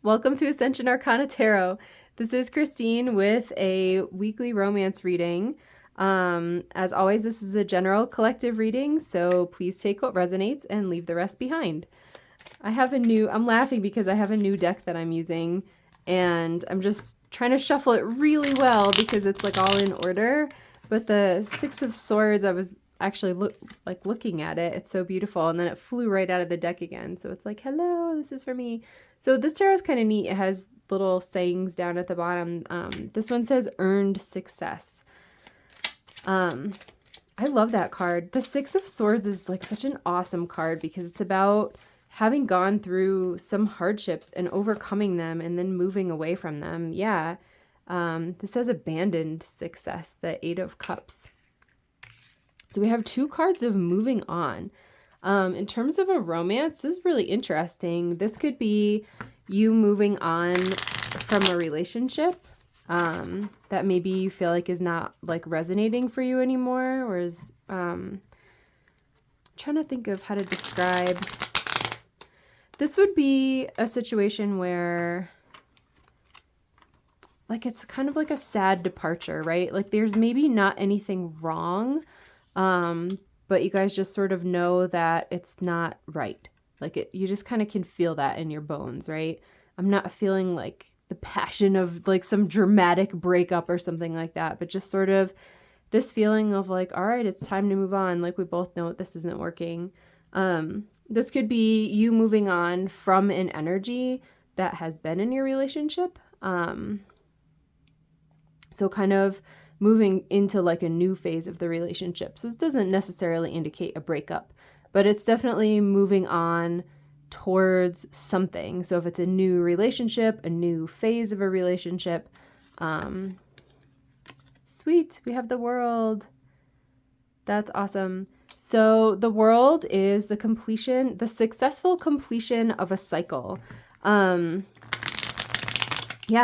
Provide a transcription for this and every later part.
Welcome to Ascension Arcana Tarot. This is Christine with a weekly romance reading. As always, this is a general collective reading, so please take what resonates and leave the rest behind. I'm laughing because I have a new deck that I'm using, and I'm just trying to shuffle it really well because it's like all in order. But the Six of Swords, I was actually looking at it. It's so beautiful, and then it flew right out of the deck again. So it's like, hello, this is for me. So this tarot is kind of neat. It has little sayings down at the bottom. This one says earned success. I love that card. The Six of Swords is like such an awesome card because it's about having gone through some hardships and overcoming them and then moving away from them. Yeah. This says abandoned success, the Eight of Cups. So we have two cards of moving on. In terms of a romance, this is really interesting. This could be you moving on from a relationship that maybe you feel like is not like resonating for you anymore, or is trying to think of how to describe. This would be a situation where like it's kind of like a sad departure, right? Like there's maybe not anything wrong, but you guys just sort of know that it's not right. Like you just kind of can feel that in your bones, right? I'm not feeling like the passion of like some dramatic breakup or something like that, but just sort of this feeling of like, all right, it's time to move on. Like we both know this isn't working. This could be you moving on from an energy that has been in your relationship. So kind of moving into like a new phase of the relationship. So this doesn't necessarily indicate a breakup, but it's definitely moving on towards something. So if it's a new relationship, a new phase of a relationship, sweet, we have the World. That's awesome. So the World is the successful completion of a cycle. Yeah,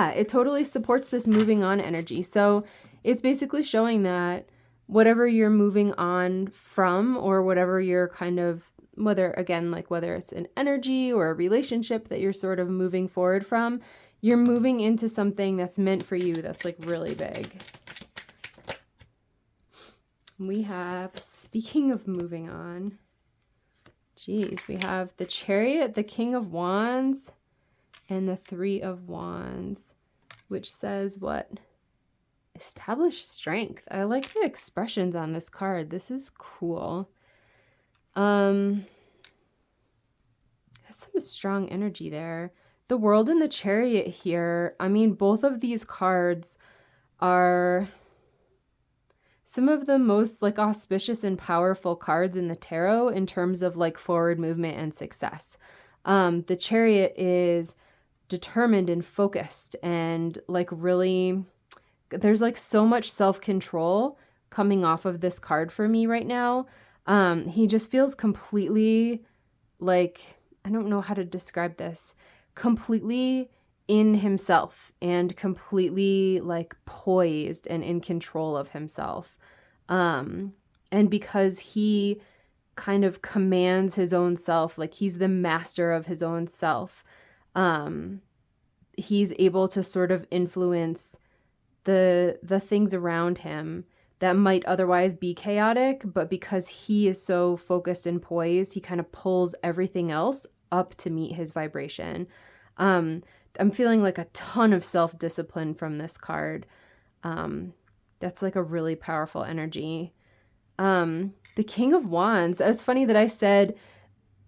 it totally supports this moving on energy. So it's basically showing that whatever you're moving on from, or whatever you're kind of, whether it's an energy or a relationship that you're sort of moving forward from, you're moving into something that's meant for you, that's like really big. We have, speaking of moving on, geez, we have the Chariot, the King of Wands, and the Three of Wands, which says what? Establish strength. I like the expressions on this card. This is cool. Has some strong energy there. The World and the Chariot here. I mean, both of these cards are some of the most like auspicious and powerful cards in the tarot in terms of like forward movement and success. The Chariot is determined and focused and like really, there's like so much self-control coming off of this card for me right now. He just feels completely like, I don't know how to describe this, completely in himself and completely like poised and in control of himself. And because he kind of commands his own self, like he's the master of his own self, he's able to sort of influence the things around him that might otherwise be chaotic, but because he is so focused and poised, he kind of pulls everything else up to meet his vibration. I'm feeling like a ton of self-discipline from this card. That's like a really powerful energy. The King of Wands. It's funny that I said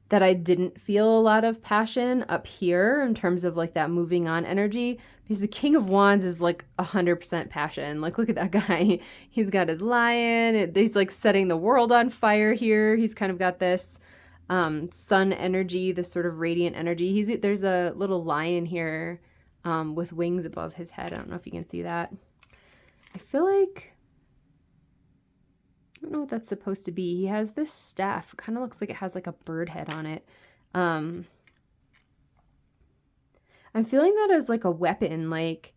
that I didn't feel a lot of passion up here in terms of like that moving on energy, because the King of Wands is like 100% passion. Like, look at that guy. He's got his lion. He's like setting the world on fire here. He's kind of got this sun energy, this sort of radiant energy. There's a little lion here with wings above his head. I don't know if you can see that. I feel like, I don't know what that's supposed to be. He has this staff. It kind of looks like it has like a bird head on it. I'm feeling that as like a weapon, like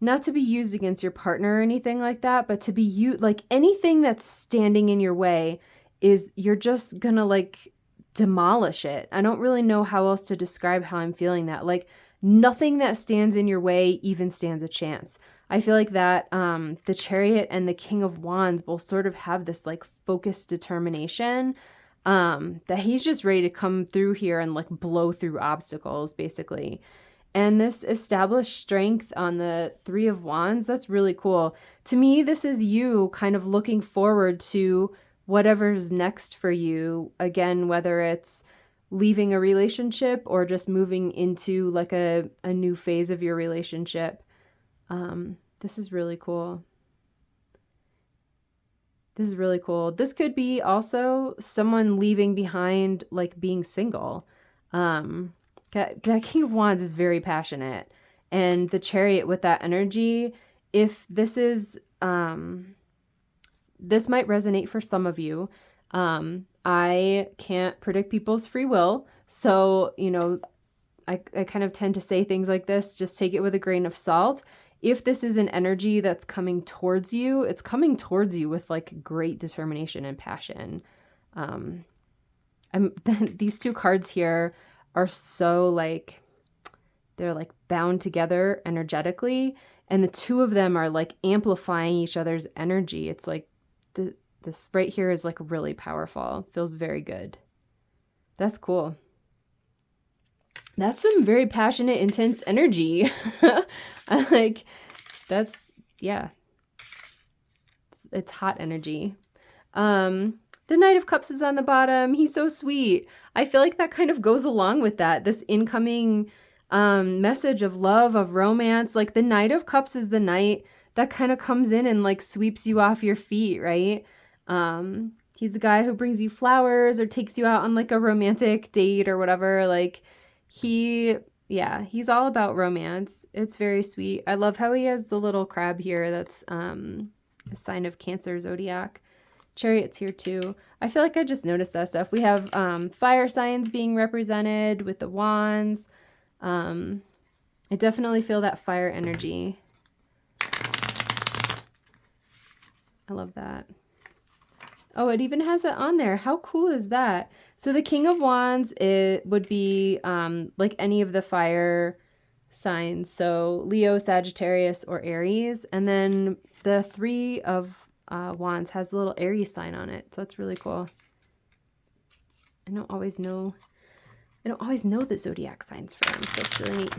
not to be used against your partner or anything like that, but to be used, like anything that's standing in your way is, you're just gonna like demolish it. I don't really know how else to describe how I'm feeling that. Like nothing that stands in your way even stands a chance. I feel like that the Chariot and the King of Wands both sort of have this like focused determination that he's just ready to come through here and like blow through obstacles, basically. And this established strength on the Three of Wands, that's really cool. To me, this is you kind of looking forward to whatever's next for you. Again, whether it's leaving a relationship or just moving into like a new phase of your relationship. This is really cool. This is really cool. This could be also someone leaving behind like being single. That King of Wands is very passionate, and the Chariot with that energy, if this is, this might resonate for some of you. I can't predict people's free will. So, you know, I kind of tend to say things like this, just take it with a grain of salt. If this is an energy that's coming towards you, it's coming towards you with like great determination and passion. These two cards here are so like, they're like bound together energetically, and the two of them are like amplifying each other's energy. It's like this right here is like really powerful. Feels very good. That's cool. That's some very passionate, intense energy. I like, that's, yeah. It's hot energy. The Knight of Cups is on the bottom. He's so sweet. I feel like that kind of goes along with that. This incoming message of love, of romance. Like the Knight of Cups is the knight that kind of comes in and like sweeps you off your feet, right? He's the guy who brings you flowers or takes you out on like a romantic date or whatever. Like he's all about romance. It's very sweet. I love how he has the little crab here. That's a sign of Cancer zodiac. Chariot's here too. I feel like I just noticed that stuff. We have fire signs being represented with the wands. I definitely feel that fire energy. I love that. Oh, it even has it on there. How cool is that? So the King of Wands, it would be like any of the fire signs. So Leo, Sagittarius, or Aries. And then the Three of Wands has a little Aries sign on it. So that's really cool. I don't always know the zodiac signs for them. So it's really neat.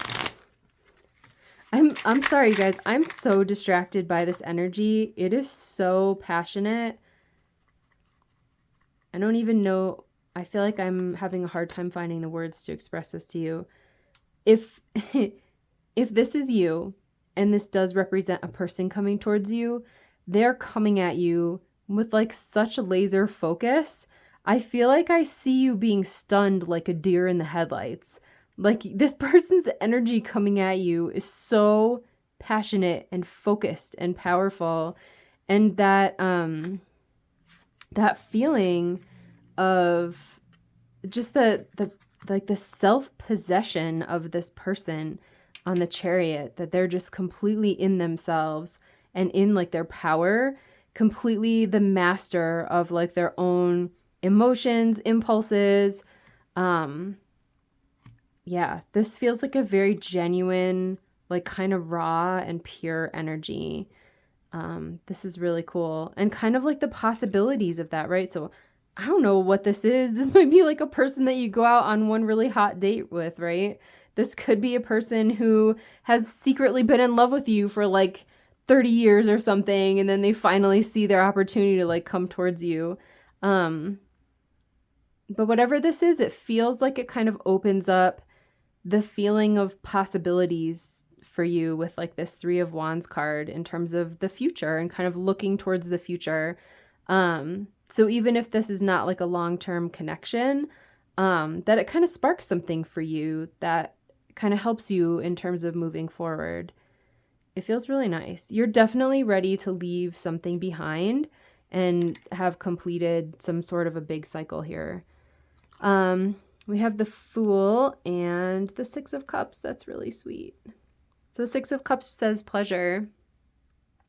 I'm sorry, you guys. I'm so distracted by this energy. It is so passionate. I don't even know. I feel like I'm having a hard time finding the words to express this to you. If this is you, and this does represent a person coming towards you, they're coming at you with like such laser focus. I feel like I see you being stunned like a deer in the headlights. Like this person's energy coming at you is so passionate and focused and powerful. And that feeling of just the self-possession of this person on the Chariot, that they're just completely in themselves and in like their power, completely the master of like their own emotions, impulses. This feels like a very genuine, like kind of raw and pure energy. This is really cool. And kind of like the possibilities of that, right? So I don't know what this is. This might be like a person that you go out on one really hot date with, right? This could be a person who has secretly been in love with you for like 30 years or something, and then they finally see their opportunity to like come towards you. But whatever this is, it feels like it kind of opens up the feeling of possibilities for you with like this Three of Wands card in terms of the future and kind of looking towards the future. So even if this is not like a long-term connection, that it kind of sparks something for you that kind of helps you in terms of moving forward. It feels really nice. You're definitely ready to leave something behind and have completed some sort of a big cycle here. We have the Fool and the Six of Cups. That's really sweet. So the Six of Cups says pleasure.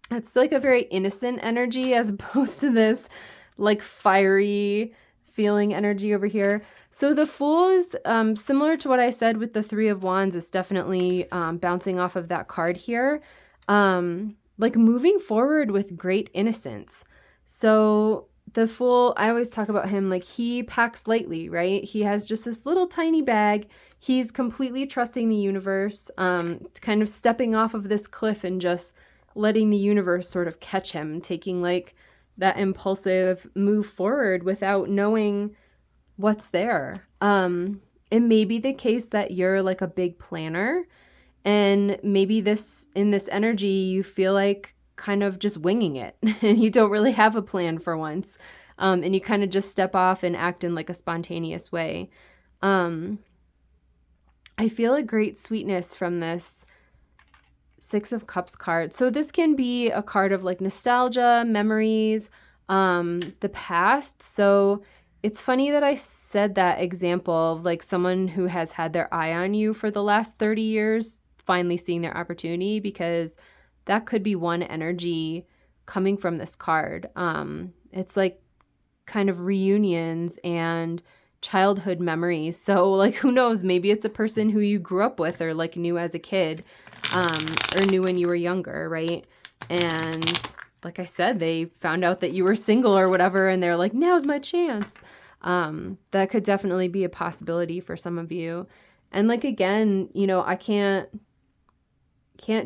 It's like a very innocent energy as opposed to this like fiery feeling energy over here. So the Fool is similar to what I said with the Three of Wands. It's definitely bouncing off of that card here. Like moving forward with great innocence. So the Fool, I always talk about him like he packs lightly, right? He has just this little tiny bag. He's completely trusting the universe, kind of stepping off of this cliff and just letting the universe sort of catch him, taking like that impulsive move forward without knowing what's there. It may be the case that you're like a big planner, and maybe in this energy you feel like kind of just winging it and you don't really have a plan for once. And you kind of just step off and act in like a spontaneous way. I feel a great sweetness from this Six of Cups card. So this can be a card of like nostalgia, memories, the past. So it's funny that I said that example of like someone who has had their eye on you for the last 30 years, finally seeing their opportunity, because that could be one energy coming from this card. It's like kind of reunions and childhood memories. So like, who knows, maybe it's a person who you grew up with or like knew as a kid, or knew when you were younger, right? And like I said, they found out that you were single or whatever, and they're like, now's my chance. That could definitely be a possibility for some of you. And like, again, you know, I can't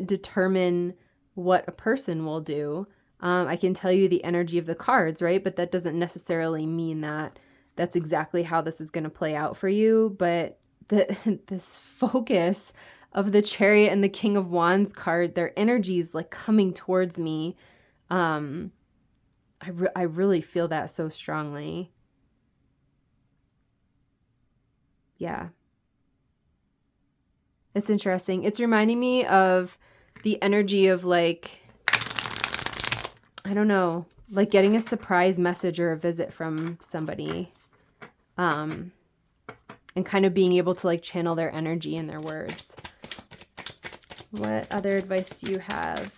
determine what a person will do. I can tell you the energy of the cards, right? But that doesn't necessarily mean that that's exactly how this is going to play out for you. But this focus of the Chariot and the King of Wands card, their energy is like coming towards me. I really feel that so strongly. Yeah. It's interesting. It's reminding me of the energy of like, I don't know, like getting a surprise message or a visit from somebody, and kind of being able to like channel their energy in their words. What other advice do you have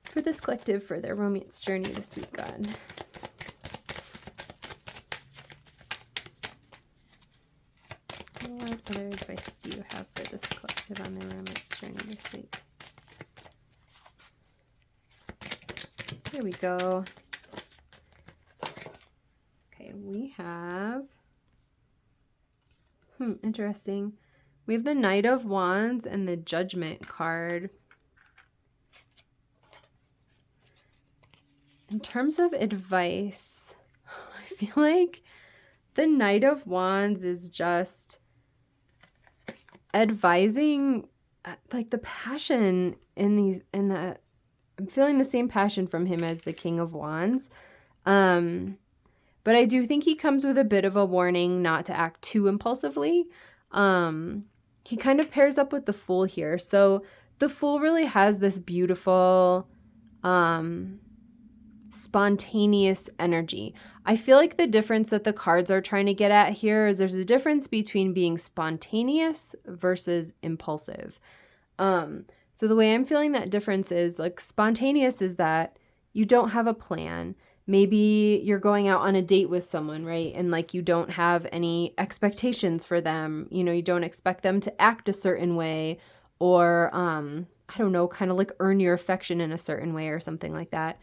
for this collective for their romance journey this week, God? What other advice do you have for this collective on their romance journey this week? Here we go. Okay, we have... interesting. We have the Knight of Wands and the Judgment card. In terms of advice, I feel like the Knight of Wands is just advising like the passion I'm feeling the same passion from him as the King of Wands. But I do think he comes with a bit of a warning not to act too impulsively. He kind of pairs up with the Fool here. So the Fool really has this beautiful, spontaneous energy. I feel like the difference that the cards are trying to get at here is there's a difference between being spontaneous versus impulsive. So the way I'm feeling that difference is like spontaneous is that you don't have a plan. Maybe you're going out on a date with someone, right? And like you don't have any expectations for them. You know, you don't expect them to act a certain way or, I don't know, kind of like earn your affection in a certain way or something like that.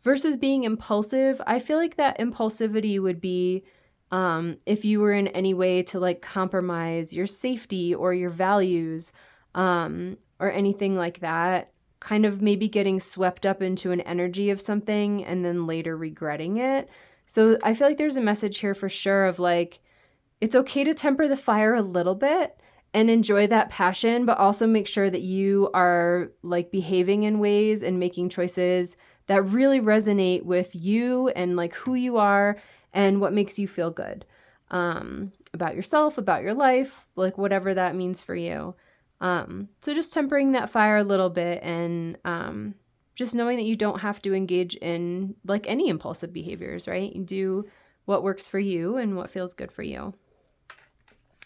Versus being impulsive, I feel like that impulsivity would be if you were in any way to like compromise your safety or your values, or anything like that. Kind of maybe getting swept up into an energy of something and then later regretting it. So I feel like there's a message here for sure of like, it's okay to temper the fire a little bit and enjoy that passion, but also make sure that you are like behaving in ways and making choices that really resonate with you and like who you are and what makes you feel good, about yourself, about your life, like whatever that means for you. So just tempering that fire a little bit and just knowing that you don't have to engage in like any impulsive behaviors, right? You do what works for you and what feels good for you.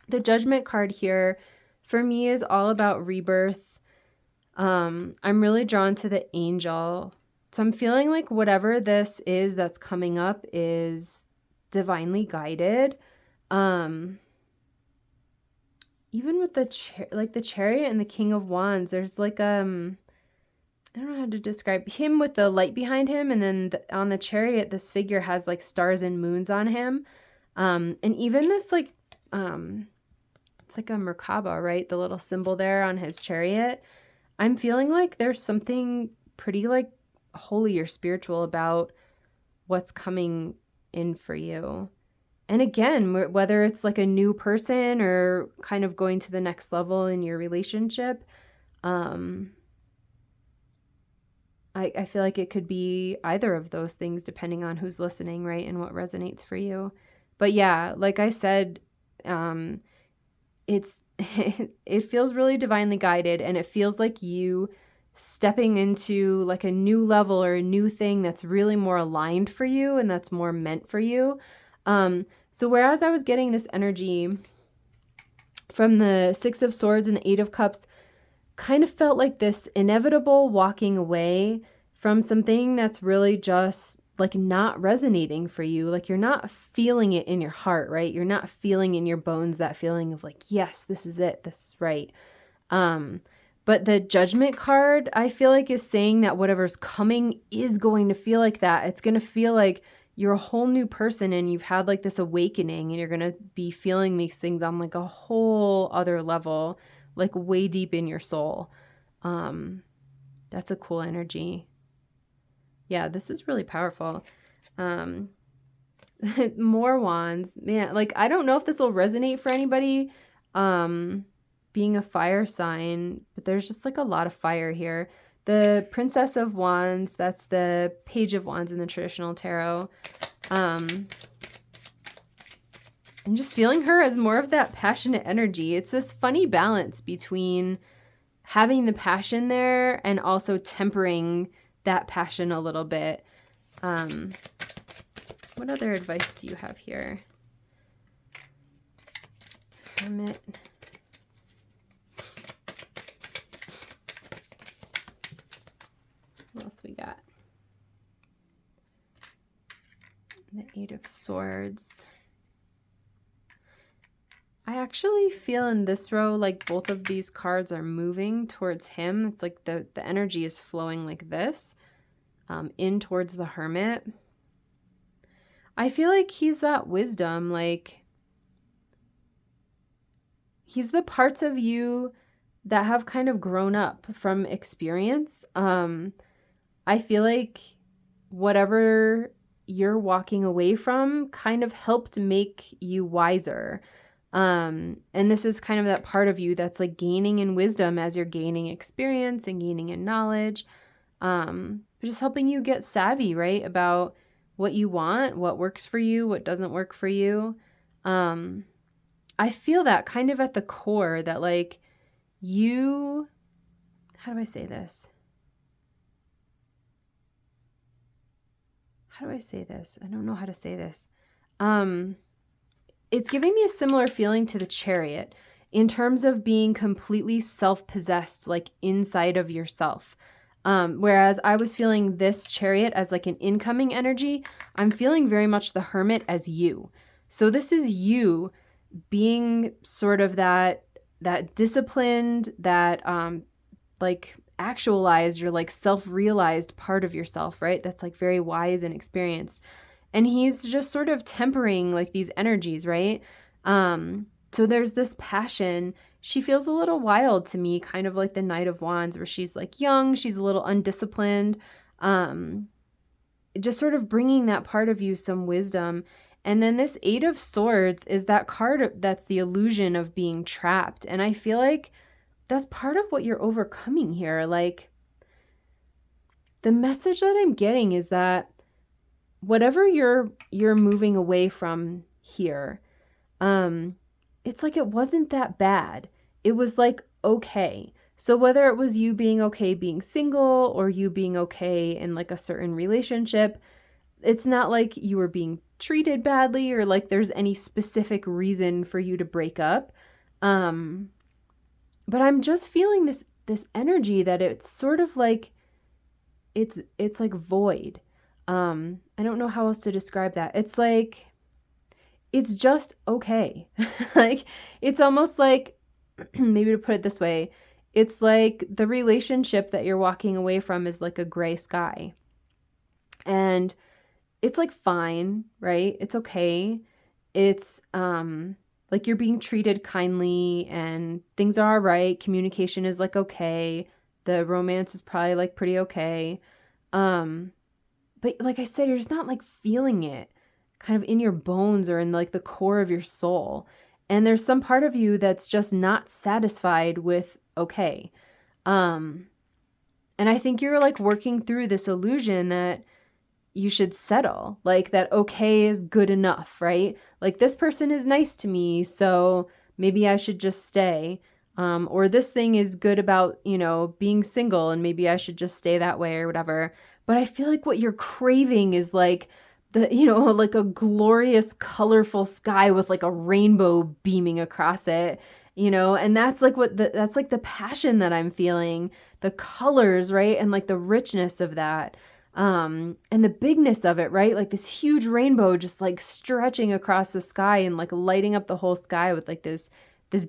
The Judgment card here for me is all about rebirth. I'm really drawn to the Angel. So I'm feeling like whatever this is that's coming up is divinely guided. Even with the the Chariot and the King of Wands, there's like I don't know how to describe him with the light behind him, and then on the Chariot, this figure has like stars and moons on him, and even this like it's like a Merkaba, right? The little symbol there on his chariot. I'm feeling like there's something pretty like holy or spiritual about what's coming in for you. And again, whether it's like a new person or kind of going to the next level in your relationship, I feel like it could be either of those things depending on who's listening, right? And what resonates for you. But yeah, like I said, it's it feels really divinely guided, and it feels like you stepping into like a new level or a new thing that's really more aligned for you and that's more meant for you. So whereas I was getting this energy from the Six of Swords and the Eight of Cups, kind of felt like this inevitable walking away from something that's really just like not resonating for you. Like you're not feeling it in your heart, right? You're not feeling in your bones that feeling of like, yes, this is it. This is right. But the Judgment card, I feel like, is saying that whatever's coming is going to feel like that. It's going to feel like you're a whole new person and you've had like this awakening, and you're going to be feeling these things on like a whole other level, like way deep in your soul. That's a cool energy. Yeah, this is really powerful. More wands. Man, like I don't know if this will resonate for anybody being a fire sign, but there's just like a lot of fire here. The Princess of Wands, that's the Page of Wands in the traditional tarot. I'm just feeling her as more of that passionate energy. It's this funny balance between having the passion there and also tempering that passion a little bit. What other advice do you have here? Hermit. What else we got? The Eight of Swords. I actually feel in this row like both of these cards are moving towards him. It's like the energy is flowing like this, in towards the Hermit. I feel like he's that wisdom, like he's the parts of you that have kind of grown up from experience. I feel like whatever you're walking away from kind of helped make you wiser. And this is kind of that part of you that's like gaining in wisdom as you're gaining experience and gaining in knowledge. Just helping you get savvy, right? About what you want, what works for you, what doesn't work for you. I feel that kind of at the core that like you, how do I say this? How do I say this? I don't know how to say this. It's giving me a similar feeling to the Chariot in terms of being completely self-possessed, like inside of yourself. Whereas I was feeling this Chariot as like an incoming energy, I'm feeling very much the Hermit as you. So this is you being sort of that disciplined, that like actualized or like self-realized part of yourself, right? That's like very wise and experienced. And he's just sort of tempering like these energies, right? So there's this passion. She feels a little wild to me, kind of like the Knight of Wands, where she's like young, she's a little undisciplined, just sort of bringing that part of you some wisdom. And then this Eight of Swords is that card that's the illusion of being trapped. And I feel like that's part of what you're overcoming here. Like the message that I'm getting is that whatever you're moving away from here, it's like it wasn't that bad. It was like okay. So whether it was you being okay being single or you being okay in like a certain relationship, it's not like you were being treated badly or like there's any specific reason for you to break up. But I'm just feeling this energy that it's sort of like it's like void. I don't know how else to describe that. It's like it's just okay. Like, it's almost like, maybe to put it this way, it's like the relationship that you're walking away from is like a gray sky. And it's like fine, right? It's okay. It's like you're being treated kindly and things are all right. Communication is like okay. The romance is probably like pretty okay. But like I said, you're just not like feeling it kind of in your bones or in like the core of your soul. And there's some part of you that's just not satisfied with okay. And I think you're like working through this illusion that you should settle, like that okay is good enough, right? Like this person is nice to me, so maybe I should just stay. Or this thing is good about, being single and maybe I should just stay that way or whatever. But I feel like what you're craving is like like a glorious, colorful sky with like a rainbow beaming across it, and that's like that's like the passion that I'm feeling, the colors, right? And like the richness of that. And the bigness of it, right? Like this huge rainbow just like stretching across the sky and like lighting up the whole sky with like this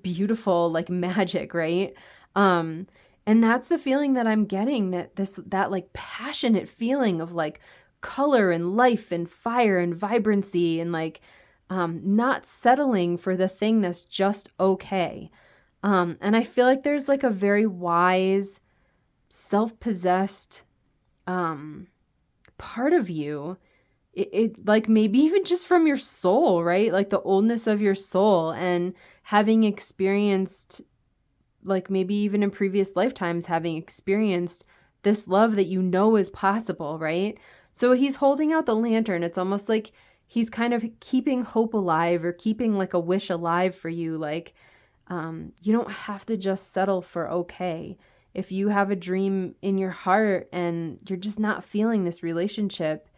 beautiful like magic, right? And that's the feeling that I'm getting, that like passionate feeling of like color and life and fire and vibrancy and like not settling for the thing that's just okay. And I feel like there's like a very wise, self-possessed part of you, it like maybe even just from your soul, right? Like the oldness of your soul and having experienced, like maybe even in previous lifetimes, having experienced this love that is possible, right? So he's holding out the lantern. It's almost like he's kind of keeping hope alive or keeping like a wish alive for you. Like, you don't have to just settle for okay. If you have a dream in your heart and you're just not feeling this relationship,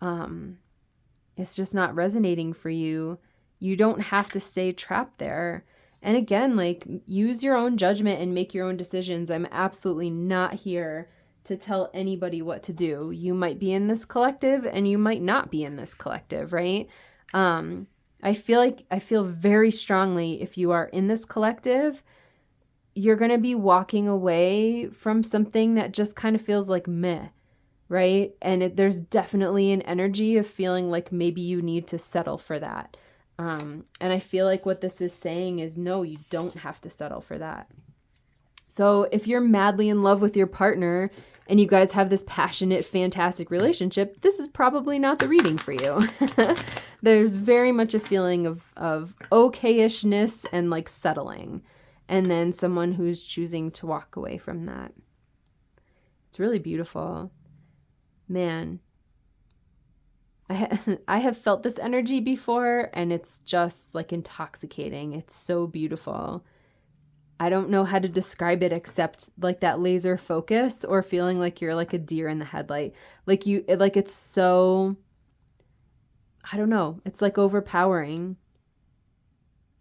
it's just not resonating for you, you don't have to stay trapped there. And again, like, use your own judgment and make your own decisions. I'm absolutely not here to tell anybody what to do. You might be in this collective and you might not be in this collective, right? I feel very strongly if you are in this collective, you're going to be walking away from something that just kind of feels like meh, right? And there's definitely an energy of feeling like maybe you need to settle for that. And I feel like what this is saying is, no, you don't have to settle for that. So if you're madly in love with your partner and you guys have this passionate, fantastic relationship, this is probably not the reading for you. There's very much a feeling of okay-ishness and like settling. And then someone who's choosing to walk away from that. It's really beautiful. Man, I have felt this energy before and it's just like intoxicating. It's so beautiful. I don't know how to describe it except like that laser focus or feeling like you're like a deer in the headlight. It's so, I don't know. It's like overpowering.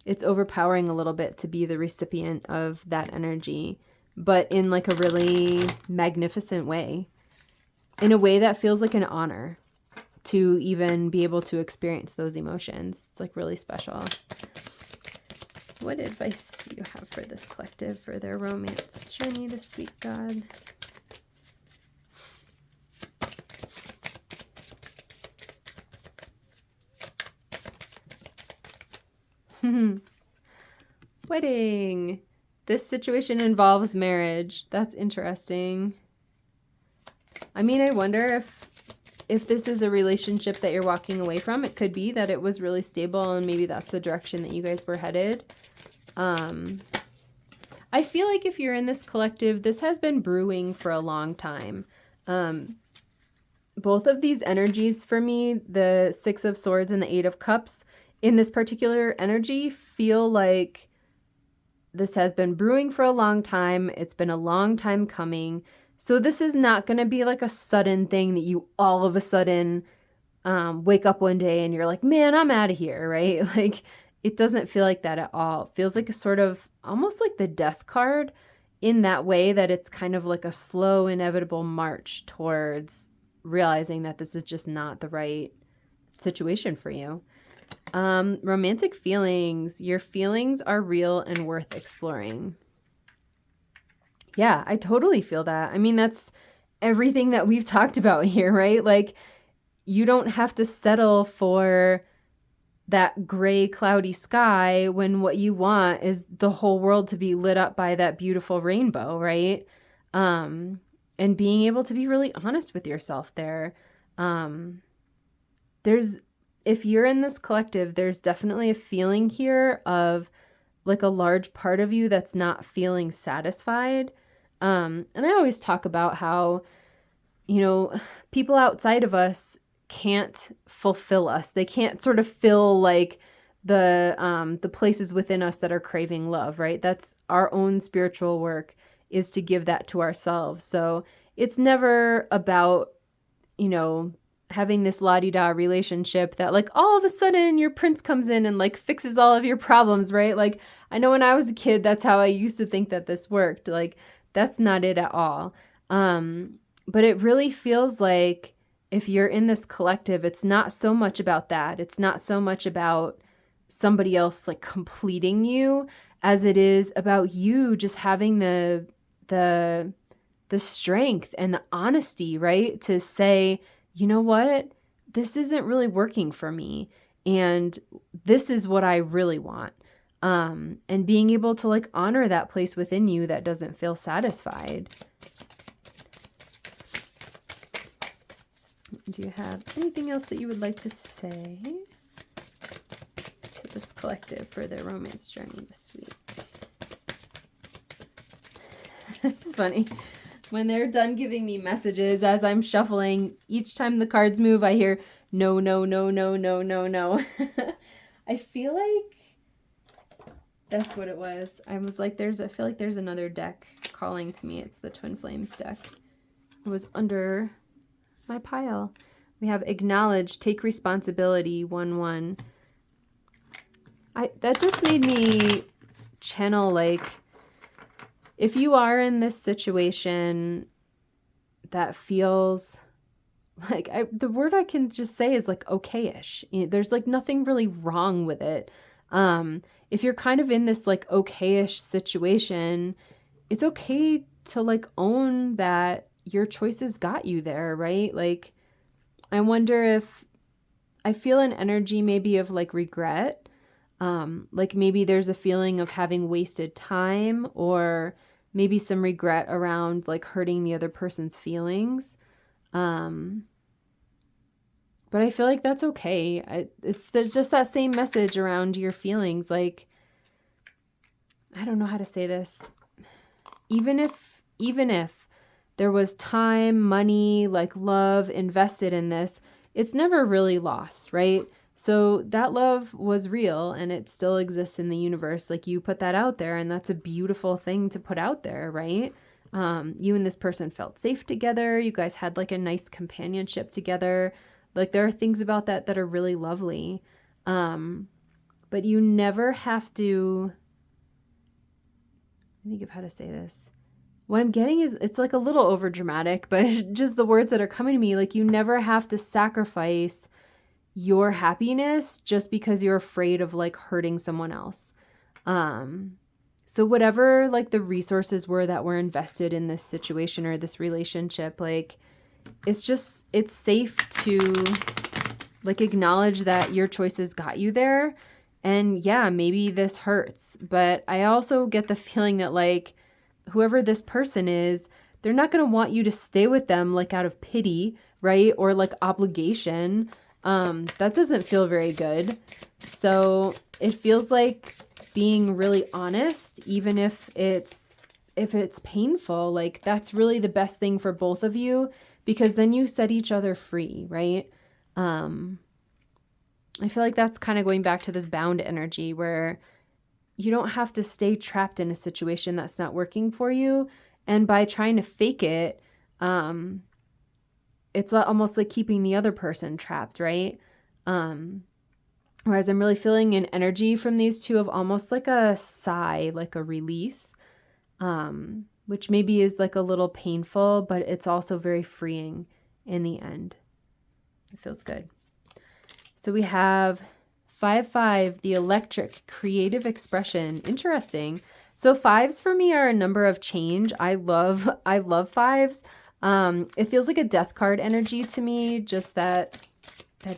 It's overpowering a little bit to be the recipient of that energy, but in like a really magnificent way, in a way that feels like an honor to even be able to experience those emotions. It's like really special. What advice do you have for this collective for their romance journey this week, God? Wedding. This situation involves marriage. That's interesting. I mean, I wonder if this is a relationship that you're walking away from. It could be that it was really stable and maybe that's the direction that you guys were headed. I feel like if you're in this collective, this has been brewing for a long time. Both of these energies for me, the Six of Swords and the Eight of Cups, in this particular energy feel like this has been brewing for a long time. It's been a long time coming. So this is not going to be like a sudden thing that you all of a sudden wake up one day and you're like, man, I'm out of here, right? Like, it doesn't feel like that at all. It feels like a sort of almost like the death card in that way, that it's kind of like a slow, inevitable march towards realizing that this is just not the right situation for you. Romantic feelings. Your feelings are real and worth exploring. Yeah, I totally feel that. I mean, that's everything that we've talked about here, right? Like, you don't have to settle for that gray, cloudy sky when what you want is the whole world to be lit up by that beautiful rainbow, right? And being able to be really honest with yourself there. If you're in this collective, there's definitely a feeling here of like a large part of you that's not feeling satisfied. And I always talk about how, people outside of us can't fulfill us. They can't sort of fill like the places within us that are craving love, right? That's our own spiritual work, is to give that to ourselves. So it's never about, having this la-di-da relationship that like all of a sudden your prince comes in and like fixes all of your problems, right? Like, I know when I was a kid, that's how I used to think that this worked. Like, that's not it at all. But it really feels like if you're in this collective, it's not so much about that. It's not so much about somebody else like completing you as it is about you just having the strength and the honesty, right? To say, you know what? This isn't really working for me. And this is what I really want. And being able to like honor that place within you that doesn't feel satisfied. Do you have anything else that you would like to say to this collective for their romance journey this week? It's funny. When they're done giving me messages as I'm shuffling, each time the cards move, I hear, no, no, no, no, no, no, no. I feel like that's what it was. I was like, I feel like there's another deck calling to me. It's the Twin Flames deck. It was under my pile. We have acknowledge, take responsibility, 1-1. That just made me channel like, if you are in this situation that feels like, the word I can just say is like okay-ish. There's like nothing really wrong with it. If you're kind of in this like okay-ish situation, it's okay to like own that your choices got you there, right? Like, I wonder if I feel an energy maybe of like regret. Like maybe there's a feeling of having wasted time, or maybe some regret around like hurting the other person's feelings. But I feel like that's okay. There's just that same message around your feelings. Like, I don't know how to say this. Even if there was time, money, like love invested in this, it's never really lost, right? So that love was real and it still exists in the universe. Like, you put that out there, and that's a beautiful thing to put out there, right? You and this person felt safe together. You guys had like a nice companionship together. Like, there are things about that are really lovely. But you never have to, think of how to say this. What I'm getting is, it's like a little over dramatic, but just the words that are coming to me, like, you never have to sacrifice your happiness just because you're afraid of like hurting someone else. So whatever like the resources were that were invested in this situation or this relationship, like, it's safe to like acknowledge that your choices got you there. And yeah, maybe this hurts, but I also get the feeling that like, whoever this person is, they're not going to want you to stay with them like out of pity, right? Or like obligation. That doesn't feel very good. So it feels like being really honest, even if it's painful, like that's really the best thing for both of you, because then you set each other free, right? I feel like that's kind of going back to this bound energy where you don't have to stay trapped in a situation that's not working for you. And by trying to fake it, it's almost like keeping the other person trapped, right? Whereas I'm really feeling an energy from these two of almost like a sigh, like a release, which maybe is like a little painful, but it's also very freeing in the end. It feels good. So we have 5, the electric creative expression. Interesting. So 5s for me are a number of change. I love 5s. It feels like a death card energy to me, just that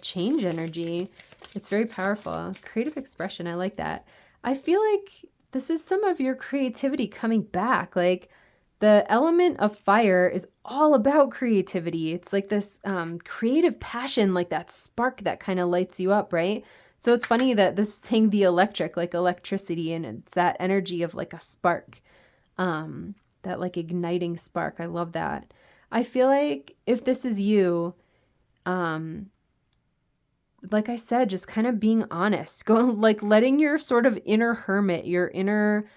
change energy. It's very powerful. Creative expression. I like that. I feel like this is some of your creativity coming back. Like the element of fire is all about creativity. It's like this creative passion, like that spark that kind of lights you up, right? So it's funny that this thing, the electric, like electricity, and it's that energy of like a spark, that like igniting spark. I love that. I feel like if this is you, like I said, just kind of being honest, go like letting your sort of inner hermit, your inner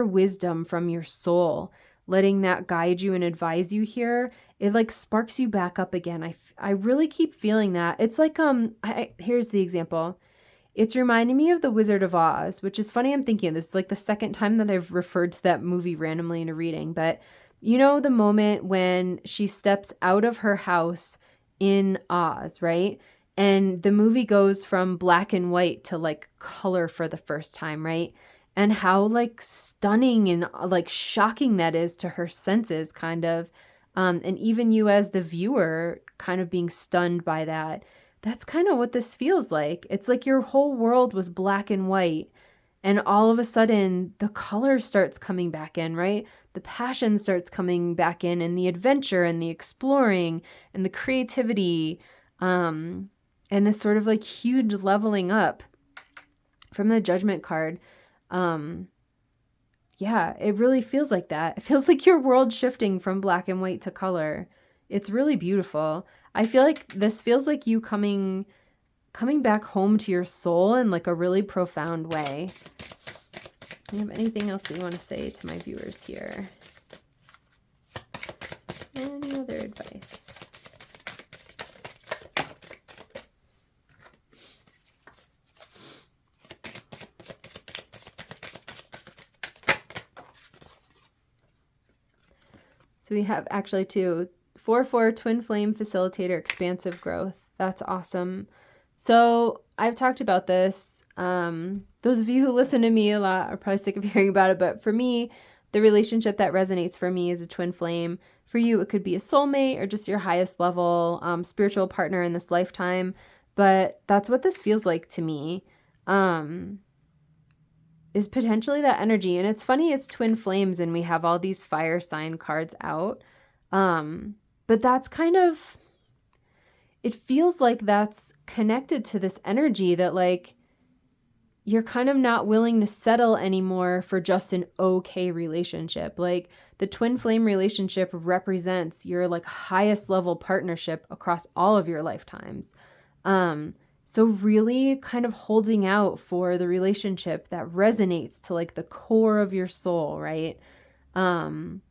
wisdom from your soul, letting that guide you and advise you here. It like sparks you back up again. I really keep feeling that. It's like, here's the example. It's reminding me of The Wizard of Oz, which is funny. I'm thinking this is like the second time that I've referred to that movie randomly in a reading, but you know, the moment when she steps out of her house in Oz, right? And the movie goes from black and white to like color for the first time, right? And how like stunning and like shocking that is to her senses, kind of. And even you as the viewer kind of being stunned by that. That's kind of what this feels like. It's like your whole world was black and white. And all of a sudden, the color starts coming back in, right? The passion starts coming back in, and the adventure and the exploring and the creativity. And this sort of like huge leveling up from the Judgment card. Yeah, it really feels like that. It feels like your world shifting from black and white to color. It's really beautiful. I feel like this feels like you coming back home to your soul in like a really profound way. Do you have anything else that you want to say to my viewers here? Any other advice? So we have actually 4/4 twin flame facilitator, expansive growth. That's awesome. So I've talked about this. Those of you who listen to me a lot are probably sick of hearing about it, but for me, the relationship that resonates for me is a twin flame. For you, it could be a soulmate or just your highest level spiritual partner in this lifetime. But that's what this feels like to me. Is potentially that energy. And it's funny, it's twin flames and we have all these fire sign cards out. But that's kind of, it feels like that's connected to this energy that like, you're kind of not willing to settle anymore for just an okay relationship. Like the twin flame relationship represents your like highest level partnership across all of your lifetimes. So really kind of holding out for the relationship that resonates to like the core of your soul, right? And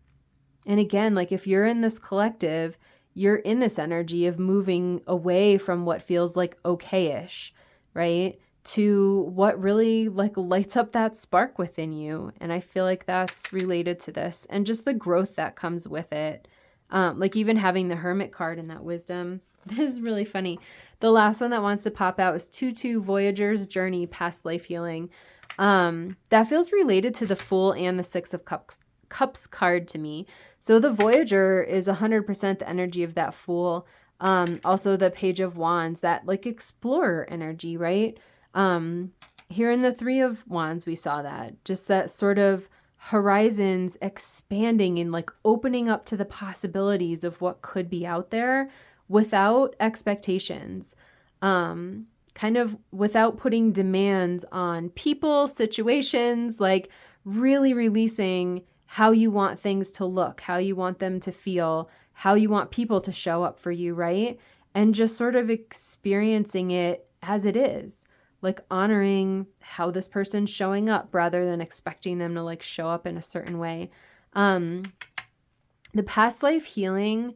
again, like if you're in this collective, you're in this energy of moving away from what feels like okay-ish, right? To what really like lights up that spark within you. And I feel like that's related to this and just the growth that comes with it. Like even having the Hermit card and that wisdom. This is really funny. The last one that wants to pop out is 2/2 Voyager's Journey, Past Life Healing. That feels related to the Fool and the Six of Cups card to me. So the Voyager is 100% the energy of that Fool. Also the Page of Wands, that like explorer energy, right? Here in the Three of Wands, we saw that. Just that sort of horizons expanding and like opening up to the possibilities of what could be out there without expectations. Kind of without putting demands on people, situations, like really releasing how you want things to look, how you want them to feel, how you want people to show up for you, right? And just sort of experiencing it as it is, like honoring how this person's showing up rather than expecting them to like show up in a certain way. The past life healing,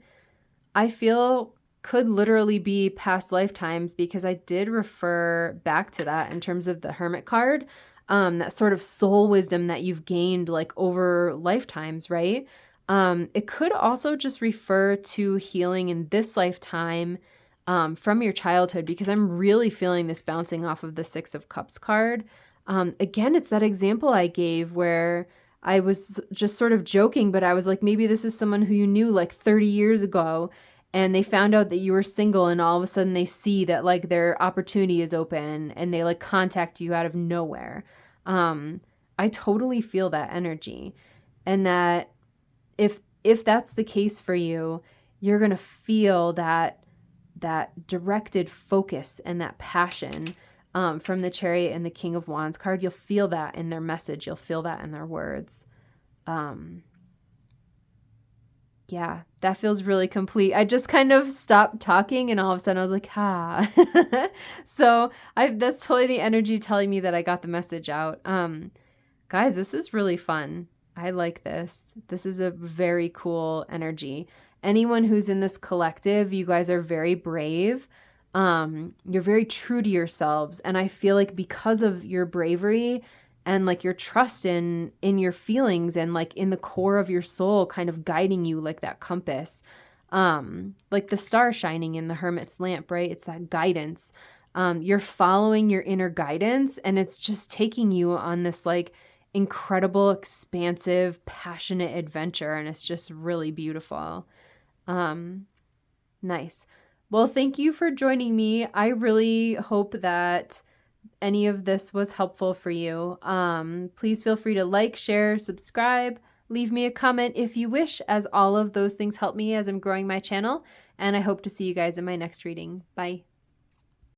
I feel could literally be past lifetimes because I did refer back to that in terms of the Hermit card, that sort of soul wisdom that you've gained like over lifetimes, right? It could also just refer to healing in this lifetime, from your childhood, because I'm really feeling this bouncing off of the Six of Cups card. Again, it's that example I gave where I was just sort of joking, but I was like, maybe this is someone who you knew like 30 years ago, and they found out that you were single, and all of a sudden they see that like their opportunity is open, and they like contact you out of nowhere. I totally feel that energy, and that if that's the case for you, you're going to feel that directed focus and that passion from the Chariot and the King of Wands card. You'll feel that in their message. You'll feel that in their words. Yeah, that feels really complete. I just kind of stopped talking, and all of a sudden I was like, So that's totally the energy telling me that I got the message out. Guys, this is really fun. I like this. This is a very cool energy. Anyone who's in this collective, you guys are very brave. You're very true to yourselves. And I feel like because of your bravery and like your trust in your feelings and like in the core of your soul kind of guiding you like that compass, like the star shining in the hermit's lamp, right? It's that guidance. You're following your inner guidance, and it's just taking you on this like incredible, expansive, passionate adventure. And it's just really beautiful. Nice. Well, thank you for joining me. I really hope that any of this was helpful for you. Please feel free to like, share, subscribe, leave me a comment if you wish, as all of those things help me as I'm growing my channel. And I hope to see you guys in my next reading. Bye.